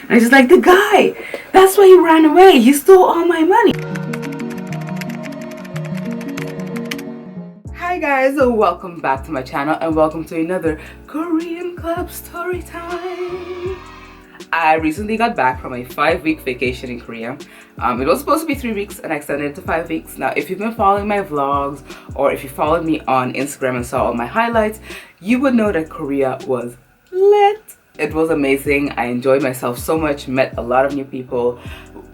And I just like, the guy, that's why he ran away. He stole all my money. Hi guys, welcome back to my channel and welcome to another Korean club story time. I recently got back from a 5-week vacation in Korea. It was supposed to be 3 weeks and I extended it to 5 weeks. Now, if you've been following my vlogs or if you followed me on Instagram and saw all my highlights, you would know that Korea was lit. It was amazing. I enjoyed myself so much, met a lot of new people,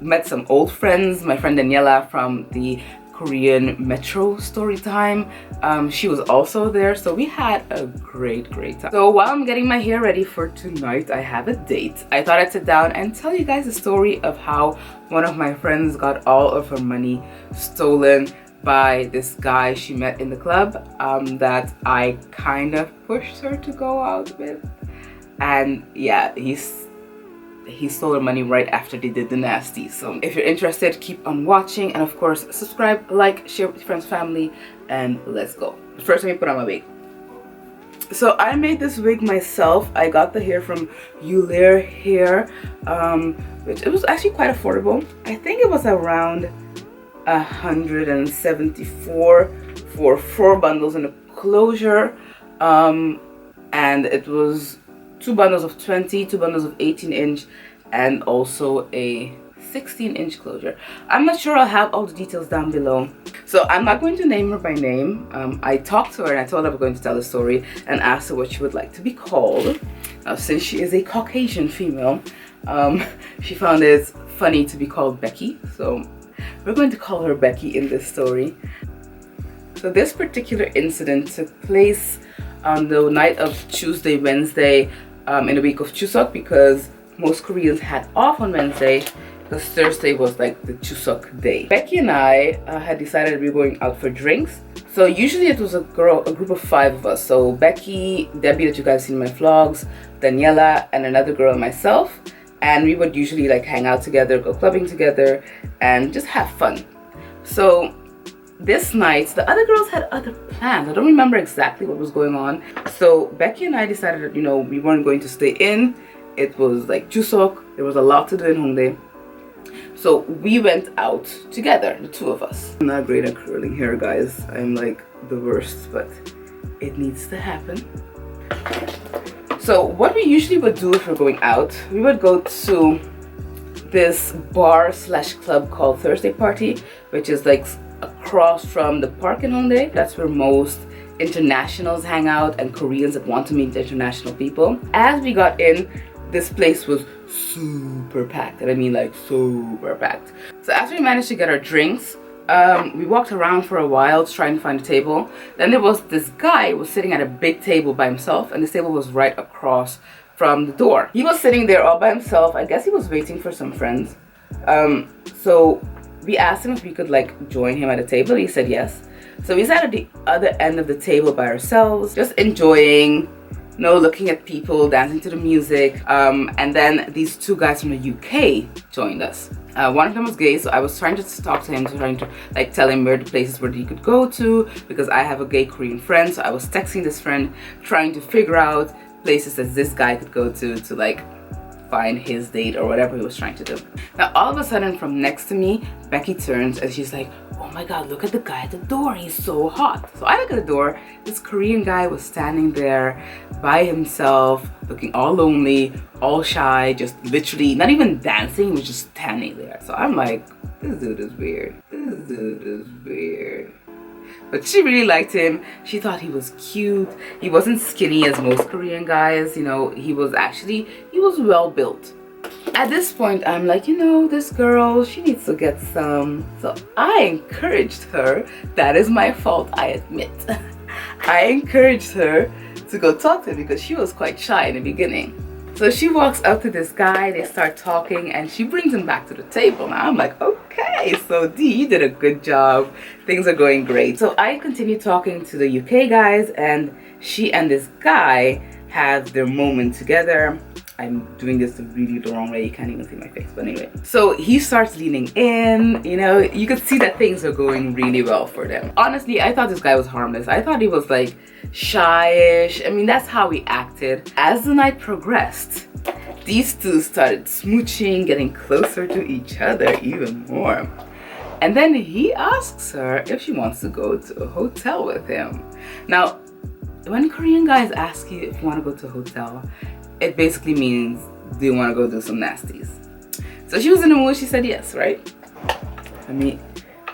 met some old friends. My friend Daniela from the Korean Metro Storytime, she was also there, so we had a great time. So while I'm getting my hair ready for tonight, I have a date. I thought I'd sit down and tell you guys the story of how one of my friends got all of her money stolen by this guy she met in the club that I kind of pushed her to go out with. And yeah, he stole her money right after they did the nasty. So if you're interested, keep on watching, and of course subscribe, like, share with your friends, family, and let's go. First, let me put on my wig. So I made this wig myself. I got the hair from Eullair Hair, which it was actually quite affordable. I think it was around 174 for 4 bundles in a closure, and it was 2 bundles of 20, 2 bundles of 18-inch, and also a 16-inch closure. I'm not sure. I'll have all the details down below. So I'm not going to name her by name. I talked to her and I told her we're going to tell the story and asked her what she would like to be called. Since she is a Caucasian female, she found it funny to be called Becky. So we're going to call her Becky in this story. So this particular incident took place on the night of Tuesday, Wednesday, in the week of Chuseok, because most Koreans had off on Wednesday because Thursday was like the Chuseok day. Becky and I had decided we were going out for drinks. So usually it was a group of 5 of us. So Becky, Debbie that you guys see in my vlogs, Daniela, and another girl and myself. And we would usually like hang out together, go clubbing together, and just have fun. So this night, the other girls had other plans. I don't remember exactly what was going on. So Becky and I decided that, you know, we weren't going to stay in. It was like Chuseok. There was a lot to do in Hongdae. So we went out together, the 2 of us. I'm not great at curling hair, guys. I'm like the worst, but it needs to happen. So what we usually would do if we're going out, we would go to this bar/club called Thursday Party, which is like across from the park in Hongdae. That's where most internationals hang out and Koreans that want to meet international people. As we got in, this place was super packed, and I mean like super packed. So after we managed to get our drinks, we walked around for a while trying to find a table. Then there was this guy who was sitting at a big table by himself, and this table was right across from the door. He was sitting there all by himself. I guess he was waiting for some friends. So we asked him if we could like join him at a table. He said yes. So we sat at the other end of the table by ourselves, just enjoying, you know, looking at people, dancing to the music. And then these 2 guys from the UK joined us. One of them was gay, so I was trying to talk to him, trying to like tell him where the places where he could go to, because I have a gay Korean friend. So I was texting this friend, trying to figure out places that this guy could go to like find his date or whatever he was trying to do. Now all of a sudden from next to me, Becky turns and she's like, oh my god, look at the guy at the door, he's so hot. So I look at the door, this Korean guy was standing there by himself, looking all lonely, all shy, just literally not even dancing, he was just standing there. So I'm like, this dude is weird. This dude is weird. But she really liked him. She thought he was cute. He wasn't skinny as most Korean guys, you know. He was well built. At this point, I'm like, you know, this girl, she needs to get some. So I encouraged her. That is my fault, I admit. I encouraged her to go talk to him because she was quite shy in the beginning. So she walks up to this guy, they start talking, and she brings him back to the table. Now I'm like, okay, so D, you did a good job. Things are going great. So I continue talking to the UK guys, and she and this guy have their moment together. I'm doing this really the wrong way, you can't even see my face, but anyway. So he starts leaning in, you know, you could see that things are going really well for them. Honestly, I thought this guy was harmless. I thought he was like shy-ish. I mean, that's how he acted. As the night progressed, these two started smooching, getting closer to each other even more. And then he asks her if she wants to go to a hotel with him. Now, when Korean guys ask you if you want to go to a hotel, it basically means, do you want to go do some nasties? So she was in the mood, she said yes, right? Let me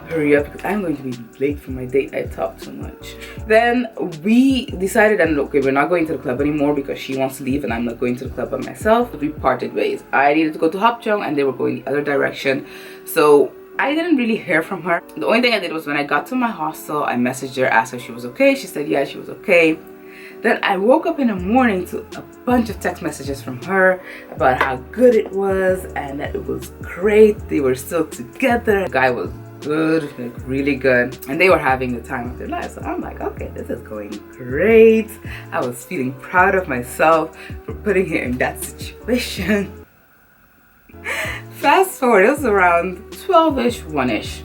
hurry up because I'm going to be late for my date. I talked too much. Then we decided, and okay, we're not going to the club anymore because she wants to leave and I'm not going to the club by myself. We parted ways. I needed to go to Hopjeong and they were going the other direction. So I didn't really hear from her. The only thing I did was when I got to my hostel, I messaged her, asked her if she was okay. She said yeah, she was okay. Then I woke up in the morning to a bunch of text messages from her about how good it was and that it was great. They were still together. The guy was good, like really good, and they were having the time of their lives. So I'm like, okay, this is going great. I was feeling proud of myself for putting her in that situation. Fast forward, it was around 12ish, 1ish.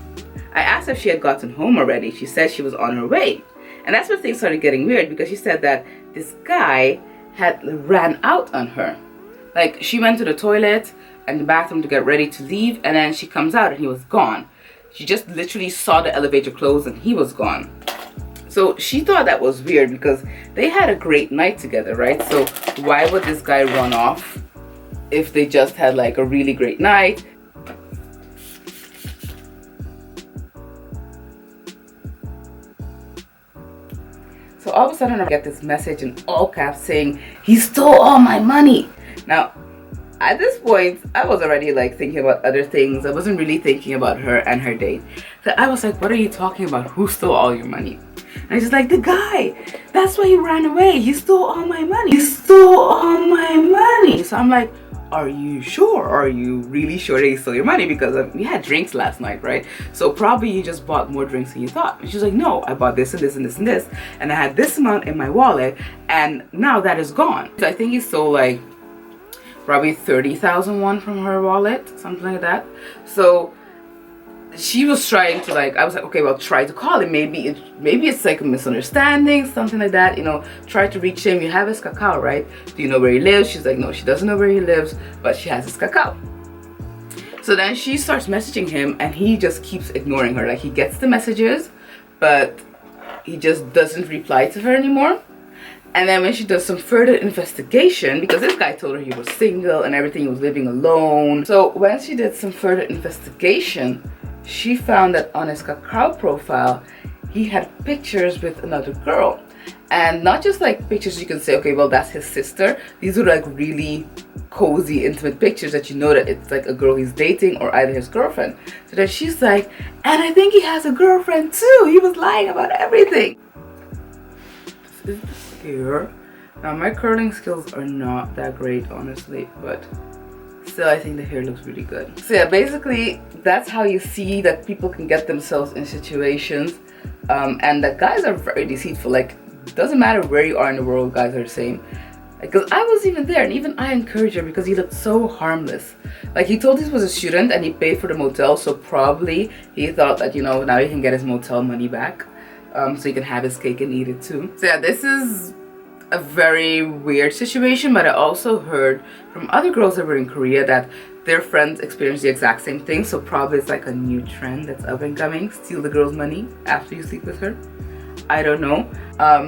I asked her if she had gotten home already. She said she was on her way. And that's when things started getting weird because she said that this guy had ran out on her. Like, she went to the toilet and the bathroom to get ready to leave, and then she comes out and he was gone. She just literally saw the elevator close and he was gone. So she thought that was weird because they had a great night together, right? So why would this guy run off if they just had like a really great night? So all of a sudden I get this message in all caps saying, he stole all my money. Now, at this point, I was already like thinking about other things. I wasn't really thinking about her and her date. So I was like, what are you talking about? Who stole all your money? And she's like, the guy. That's why he ran away. He stole all my money. He stole all my money. So I'm like, are you sure? Are you really sure that he stole your money? Because we had drinks last night, right? So probably you just bought more drinks than you thought. And she's like, no, I bought this and this and this and this. And I had this amount in my wallet. And now that is gone. So I think he stole like probably 30,000 won from her wallet, something like that. So she was trying to like, I was like, okay, well, try to call him. Maybe it's like a misunderstanding, something like that, you know, try to reach him. You have his cacao, right? Do you know where he lives? She's like, no, she doesn't know where he lives, but she has his cacao. So then she starts messaging him and he just keeps ignoring her. Like, he gets the messages, but he just doesn't reply to her anymore. And then when she does some further investigation, because this guy told her he was single and everything, he was living alone. So when she did some further investigation, she found that on his cacao profile, he had pictures with another girl. And not just like pictures you can say, okay, well, that's his sister. These were like really cozy, intimate pictures that you know that it's like a girl he's dating or either his girlfriend. So then she's like, and I think he has a girlfriend too. He was lying about everything. This is the hair. Now, my curling skills are not that great, honestly, but still, I think the hair looks really good. So yeah, basically, that's how you see that people can get themselves in situations, and that guys are very deceitful. Like, it doesn't matter where you are in the world, guys are the same. Because I was even there, and even I encouraged her because he looked so harmless. Like, he told he was a student and he paid for the motel, so probably he thought that, you know, now he can get his motel money back, so he can have his cake and eat it too. So yeah, this is a very weird situation, but I also heard from other girls that were in Korea that their friends experienced the exact same thing. So probably it's like a new trend that's up and coming. Steal the girl's money after you sleep with her. I don't know,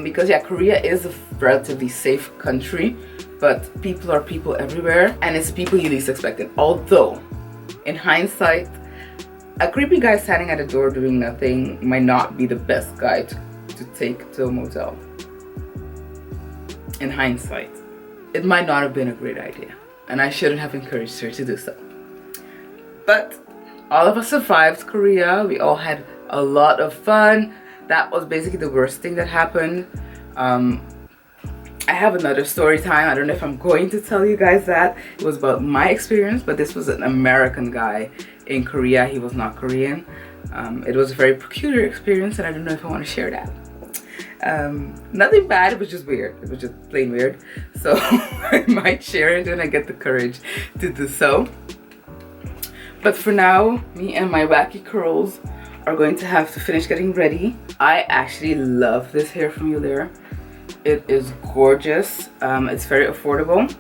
because yeah, Korea is a relatively safe country, but people are people everywhere, and it's people you least expect it. Although, in hindsight, a creepy guy standing at a door doing nothing might not be the best guy to take to a motel. In hindsight, it might not have been a great idea, and I shouldn't have encouraged her to do so. But all of us survived Korea. We all had a lot of fun. That was basically the worst thing that happened. I have another story time. I don't know if I'm going to tell you guys that. It was about my experience, but this was an American guy in Korea. He was not Korean. It was a very peculiar experience, and I don't know if I want to share that. Nothing bad, it was just weird. It was just plain weird. So I might share it when I get the courage to do so. But for now, me and my wacky curls are going to have to finish getting ready. I actually love this hair from Eullair. It is gorgeous. It's very affordable.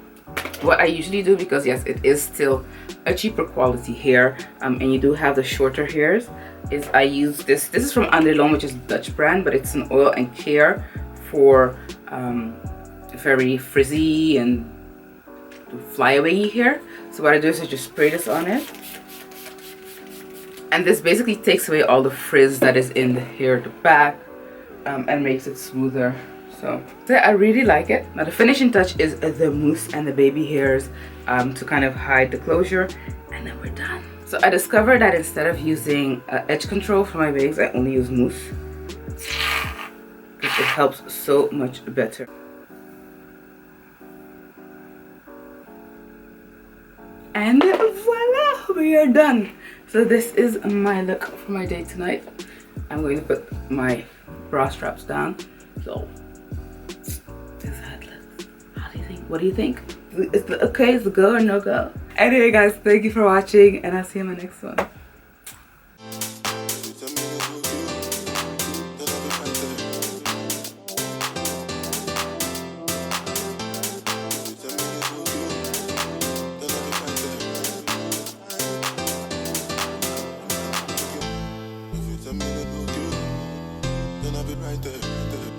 what I usually do, because yes, it is still a cheaper quality hair, and you do have the shorter hairs, is I use this. This is from Underloom, which is a Dutch brand, but it's an oil and care for very frizzy and flyaway hair. So what I do is I just spray this on it, and this basically takes away all the frizz that is in the hair at the back, and makes it smoother. So yeah, I really like it. Now the finishing touch is the mousse and the baby hairs to kind of hide the closure, and then we're done. So I discovered that instead of using edge control for my wigs, I only use mousse because it helps so much better. And voila, we are done. So this is my look for my day tonight. I'm going to put my bra straps down. So this is how it looks. How do you think? What do you think? Is it okay? Is it go or no go? Anyway guys, thank you for watching, and I'll see you in my next one. Right there.